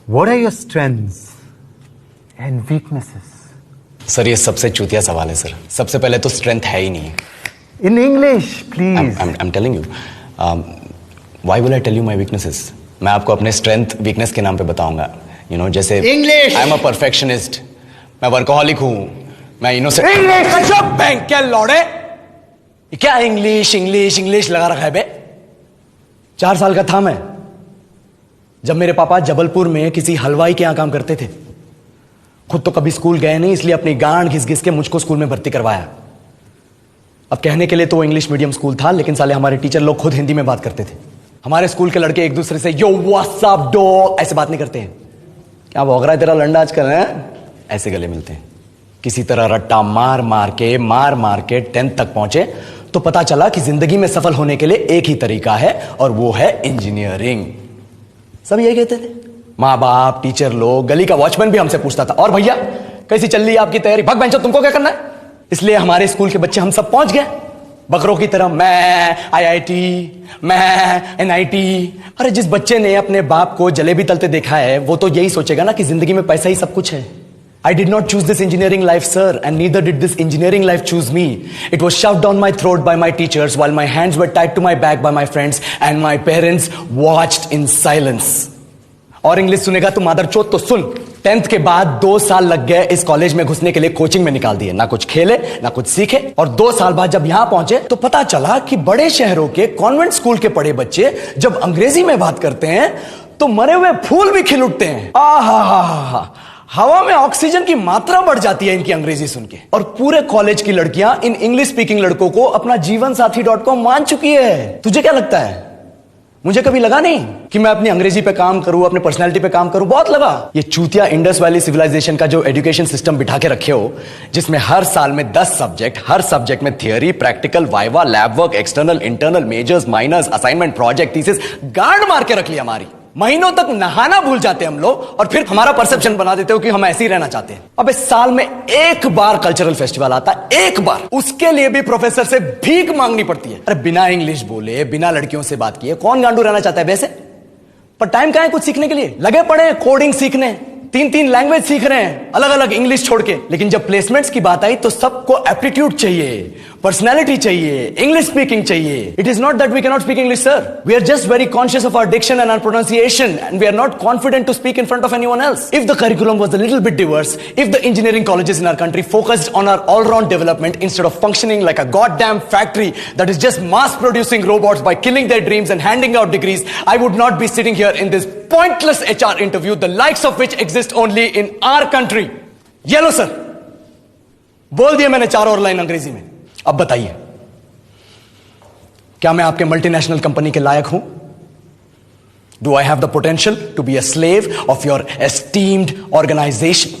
What are your strengths and weaknesses? Sir ये सबसे चूतिया सवाल है सर। सबसे पहले तो स्ट्रेंथ है ही नहीं। In English, please. I'm telling you. Why will I tell you my weaknesses? मैं आपको अपने स्ट्रेंथ वीकनेस के नाम पे बताऊंगा। You know, जैसे English. I'm a perfectionist. मैं वर्कोहॉलिक हूँ। मैं इनोसेंट। English. बैंक क्या लौड़े? ये क्या इंग्लिश लगा रखा है बे? 4 साल का था मैं जब मेरे पापा जबलपुर में किसी हलवाई के यहां काम करते थे। खुद तो कभी स्कूल गए नहीं, इसलिए अपनी गांड घिस घिस के मुझको स्कूल में भर्ती करवाया। अब कहने के लिए तो वो इंग्लिश मीडियम स्कूल था, लेकिन साले हमारे टीचर लोग खुद हिंदी में बात करते थे। हमारे स्कूल के लड़के एक दूसरे से यो व्हाट्स अप डॉग ऐसे बात नहीं करते हैं। क्या भौंक रहा है तेरा लंडा आजकल है? ऐसे गले मिलते हैं। किसी तरह रट्टा मार मार के 10th तक पहुंचे तो पता चला कि जिंदगी में सफल होने के लिए एक ही तरीका है और वो है इंजीनियरिंग। सब यही कहते थे, माँ बाप, टीचर लोग, गली का वॉचमैन भी हमसे पूछता था, और भैया कैसी चल रही है आपकी तैयारी? भग बेंचो, तुमको क्या करना है? इसलिए हमारे स्कूल के बच्चे हम सब पहुंच गए बकरों की तरह। मैं IIT, मैं NIT। अरे जिस बच्चे ने अपने बाप को जलेबी तलते देखा है वो तो यही सोचेगा ना कि जिंदगी में पैसा ही सब कुछ है। I did not choose this engineering life, sir, and neither did this engineering life choose me. It was shoved down my throat by my teachers while my hands were tied to my back by my friends and my parents watched in silence. और English सुनेगा तो मादरचोद तो सुन। 10th के बाद 2 साल लग गए इस कॉलेज में घुसने के लिए, कोचिंग में निकाल दिए। ना कुछ खेले ना कुछ सीखे, और 2 साल बाद जब यहां पहुंचे तो पता चला कि बड़े शहरों के कॉन्वेंट स्कूल के पढ़े बच्चे जब अंग्रेजी में बात करते हैं तो मरे हुए फूल भी खिल उठते हैं। आहा, हवा में ऑक्सीजन की मात्रा बढ़ जाती है इनकी अंग्रेजी सुन के। और पूरे कॉलेज की लड़कियां इन इंग्लिश स्पीकिंग लड़कों को अपना जीवनसाथी.com मान चुकी है। तुझे क्या लगता है? मुझे कभी लगा नहीं कि मैं अपनी अंग्रेजी पे काम करूं, अपने पर्सनालिटी पे काम करूं। बहुत लगा। ये चूतिया इंडस वैली सिविलाइजेशन का जो एजुकेशन सिस्टम बिठा के रखे हो, जिसमें हर साल में 10 सब्जेक्ट, हर सब्जेक्ट में theory, practical, viva, lab work, external, internal, majors, minors, assignment, project, thesis, गांड मार के रख लिया हमारी। महीनों तक नहाना भूल जाते हैं हम लोग, और फिर हमारा परसेप्शन बना देते हो कि हम ऐसे ही रहना चाहते हैं। अब इस साल में एक बार कल्चरल फेस्टिवल आता है, एक बार, उसके लिए भी प्रोफेसर से भीख मांगनी पड़ती है। अरे बिना इंग्लिश बोले, बिना लड़कियों से बात किए कौन गांडू रहना चाहता है वैसे? पर टाइम कहां है कुछ सीखने के लिए? लगे पड़े हैं कोडिंग सीखने, 3 लैंग्वेज सीख रहे हैं अलग अलग, इंग्लिश छोड़ के। लेकिन जब प्लेसमेंट्स की बात आई तो सबको एप्टीट्यूड चाहिए, पर्सनैलिटी चाहिए, इंग्लिश स्पीकिंग चाहिए। It is not that we can not speak English, sir. We are just very conscious of our diction and our pronunciation, and we are not confident to speak in front of anyone else. If the curriculum was a little bit diverse, if the engineering colleges in our country focused on our all round development instead of functioning like a goddamn factory that is just mass producing robots by killing their dreams and handing out degrees, I would not be sitting here in this pointless HR interview, the likes of which exist only in our country. ये लो sir, बोल दिया मैंने 4 और line अंग्रेजी में। अब बताइए, क्या मैं आपके मल्टीनेशनल कंपनी के लायक हूं? Do I have the potential to be a slave of your esteemed organization?